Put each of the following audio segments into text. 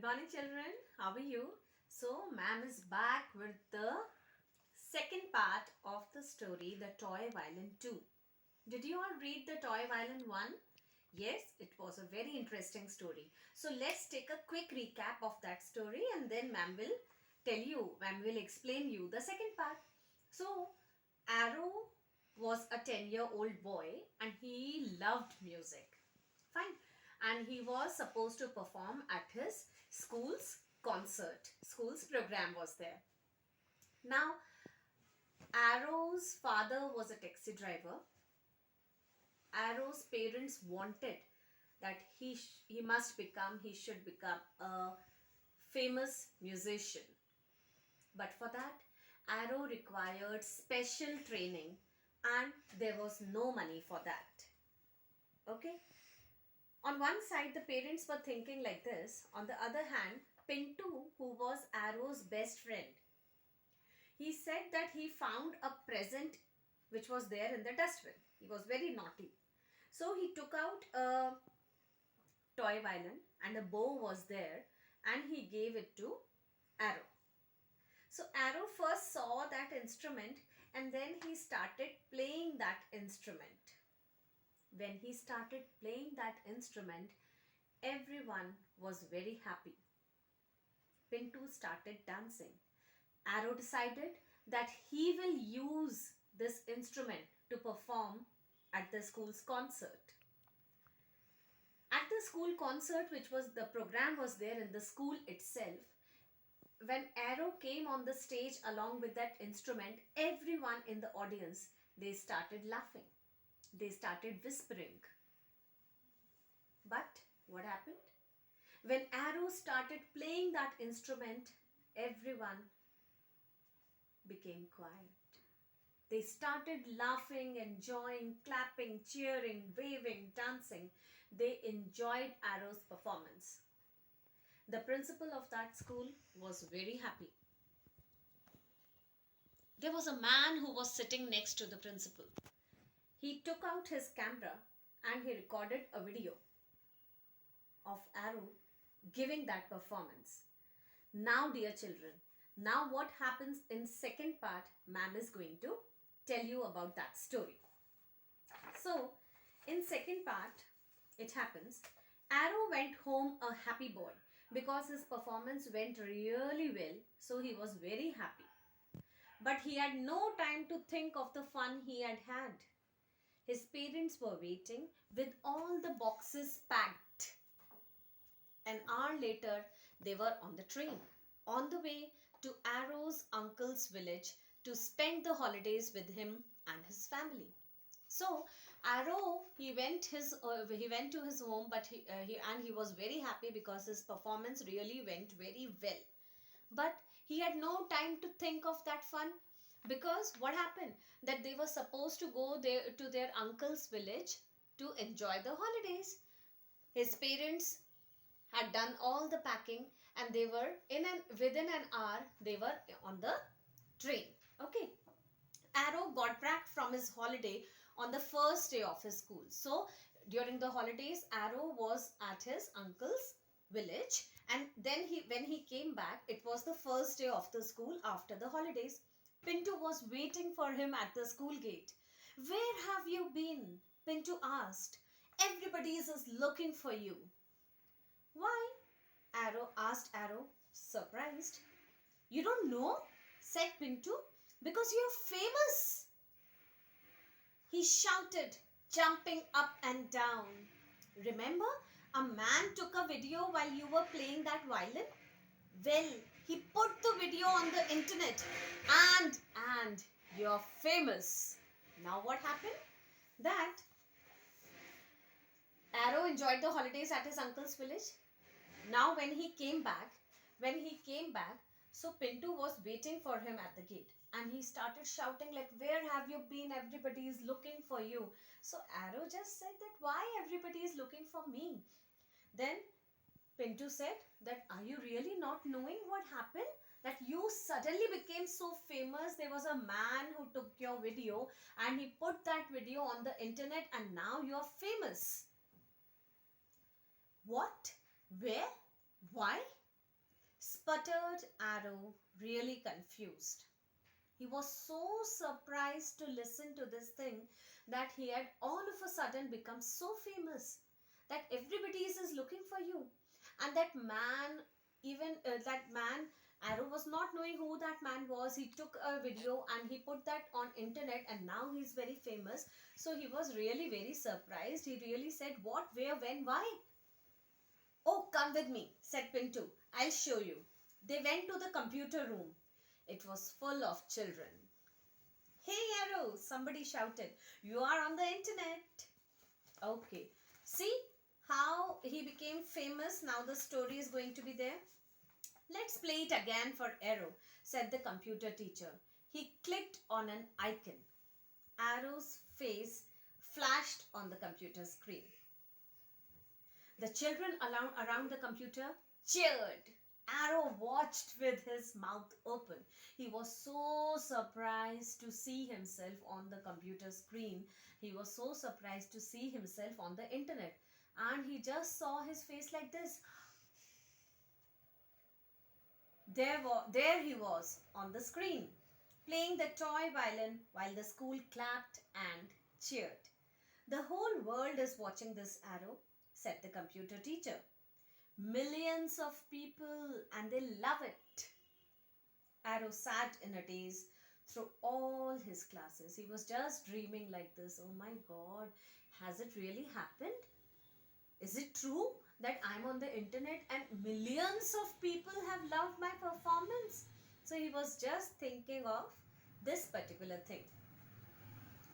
morning, children. How are you? So, ma'am is back with the second part of the story, The Toy Violin-2. Did you all read The Toy Violin-1? Yes, it was a very interesting story. So, let's take a quick recap of that story and then ma'am will explain you the second part. So, Arrow was a 10-year-old boy and he loved music. Fine. And he was supposed to perform at his school's concert. School's program was there. Now, Arrow's father was a taxi driver. Arrow's parents wanted that he should become a famous musician. But for that, Arrow required special training and there was no money for that. Okay? On one side, the parents were thinking like this. On the other hand, Pintu, who was Arrow's best friend, he said that he found a present which was there in the dustbin. He was very naughty. So he took out a toy violin and a bow was there and he gave it to Arrow. So Arrow first saw that instrument and then he started playing that instrument. When he started playing that instrument, everyone was very happy. Pintu started dancing. Arrow decided that he will use this instrument to perform at the school's concert. At the school concert, which was the program was there in the school itself, when Arrow came on the stage along with that instrument, everyone in the audience, they started laughing. They started whispering. But what happened? When Arrow started playing that instrument, everyone became quiet. They started laughing, enjoying, clapping, cheering, waving, dancing. They enjoyed Arrow's performance. The principal of that school was very happy. There was a man who was sitting next to the principal. He took out his camera and he recorded a video of Arrow giving that performance. Now, dear children, now what happens in second part, ma'am is going to tell you about that story. So, in second part, it happens, Arrow went home a happy boy because his performance went really well, so he was very happy. But he had no time to think of the fun he had had. His parents were waiting with all the boxes packed. An hour later, they were on the train, on the way to Arrow's uncle's village to spend the holidays with him and his family. So Arrow, he went to his home, but he was very happy because his performance really went very well. But he had no time to think of that fun. Because what happened? That they were supposed to go there to their uncle's village to enjoy the holidays. His parents had done all the packing and they were within an hour they were on the train. Okay. Arrow got back from his holiday on the first day of his school. So during the holidays, Arrow was at his uncle's village and then when he came back, it was the first day of the school after the holidays. Pintu was waiting for him at the school gate. "Where have you been?" Pintu asked. "Everybody is looking for you." "Why?" Arrow asked Arrow, surprised. "You don't know?" said Pintu. "Because you're famous," he shouted, jumping up and down. "Remember, a man took a video while you were playing that violin? Well, he put the video on the internet and you're famous." Now what happened? That Arrow enjoyed the holidays at his uncle's village. Now when he came back, so Pintu was waiting for him at the gate and he started shouting like, "Where have you been? Everybody is looking for you." So Arrow just said that, "Why everybody is looking for me?" Then Pintu said that, "Are you really not knowing what happened? That you suddenly became so famous. There was a man who took your video and he put that video on the internet and now you're famous." "What? Where? Why?" sputtered Arrow, really confused. He was so surprised to listen to this thing that he had all of a sudden become so famous that everybody is looking for you. And that man, even that man, Arrow was not knowing who that man was. He took a video and he put that on internet and now he's very famous. So he was really very surprised. He really said, what, where, when, why? Oh, come with me, said Pinto. I'll show you. They went to the computer room. It was full of children. Hey Arrow, somebody shouted. You are on the internet. Okay. See how he became famous? Now the story is going to be there. Let's play it again for Arrow, said the computer teacher. He clicked on an icon. Arrow's face flashed on the computer screen. The children around the computer cheered. Arrow watched with his mouth open. He was so surprised to see himself on the computer screen. He was so surprised to see himself on the internet. And he just saw his face like this. There he was on the screen, playing the toy violin while the school clapped and cheered. The whole world is watching this, Arrow, said the computer teacher. Millions of people, and they love it. Arrow sat in a daze through all his classes. He was just dreaming like this. Oh my God, has it really happened? Is it true that I'm on the internet and millions of people have loved my performance? So he was just thinking of this particular thing.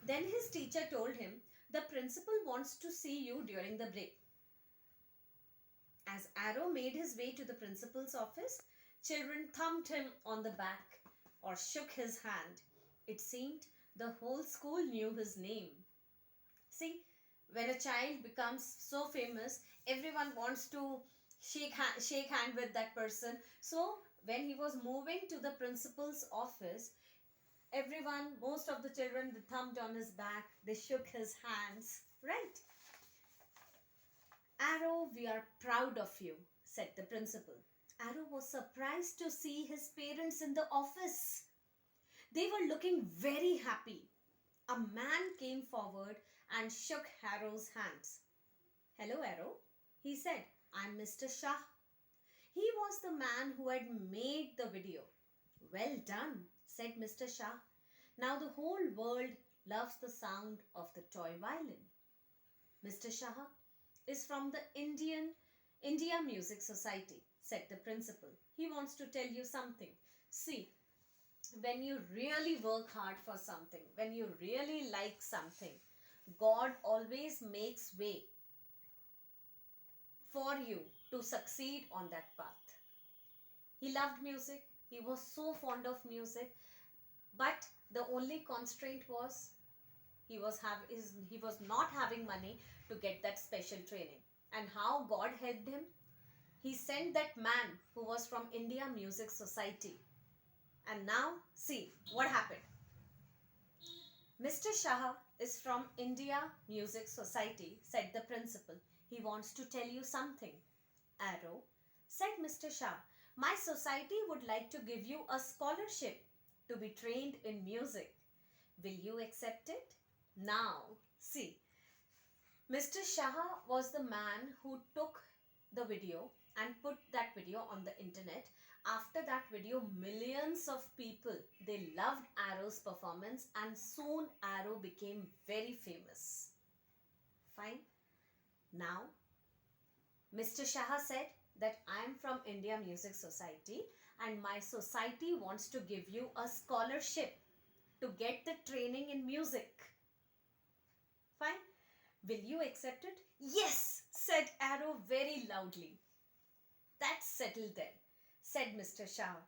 Then his teacher told him, the principal wants to see you during the break. As Arrow made his way to the principal's office, children thumped him on the back or shook his hand. It seemed the whole school knew his name. See, when a child becomes so famous, everyone wants to shake hand with that person. So when he was moving to the principal's office, everyone, most of the children, they thumped on his back, they shook his hands, right? Arrow, we are proud of you, said the principal. Arrow was surprised to see his parents in the office. They were looking very happy. A man came forward and shook Arrow's hands. Hello, Arrow, he said. I'm Mr. Shah. He was the man who had made the video. Well done, said Mr. Shah. Now the whole world loves the sound of the toy violin. Mr. Shah is from the India Music Society, said the principal. He wants to tell you something. See, when you really work hard for something, when you really like something, God always makes way for you to succeed on that path. He loved music. He was so fond of music. But the only constraint was he was not having money to get that special training. And how God helped him? He sent that man who was from India Music Society. And now, see what happened. Mr. Shah is from India Music Society, said the principal. He wants to tell you something. Arrow, said Mr. Shah, my society would like to give you a scholarship to be trained in music. Will you accept it? Now, see, Mr. Shah was the man who took the video and put that video on the internet. After that video, millions of people, they loved Arrow's performance and soon Arrow became very famous. Fine. Now, Mr. Shah said that I am from India Music Society and my society wants to give you a scholarship to get the training in music. Fine. Will you accept it? Yes, said Arrow very loudly. That's settled then, said Mr. Shah.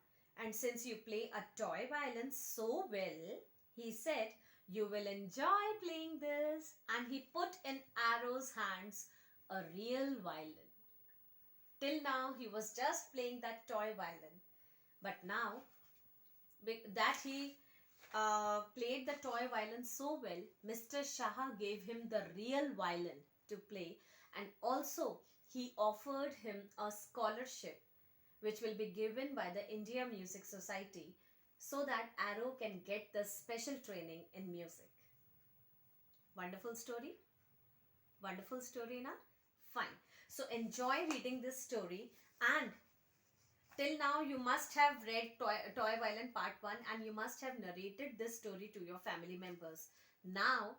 And since you play a toy violin so well, he said, you will enjoy playing this. And he put in Arrow's hands a real violin. Till now, he was just playing that toy violin. But now, that he played the toy violin so well, Mr. Shah gave him the real violin to play, and also he offered him a scholarship which will be given by the India Music Society so that Arrow can get the special training in music. Wonderful story? Wonderful story, na? Fine. So enjoy reading this story, and till now you must have read Toy Violin Part 1 and you must have narrated this story to your family members. Now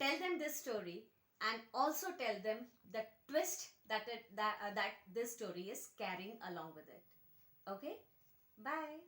tell them this story and also tell them the twist that this story is carrying along with it. Okay? Bye.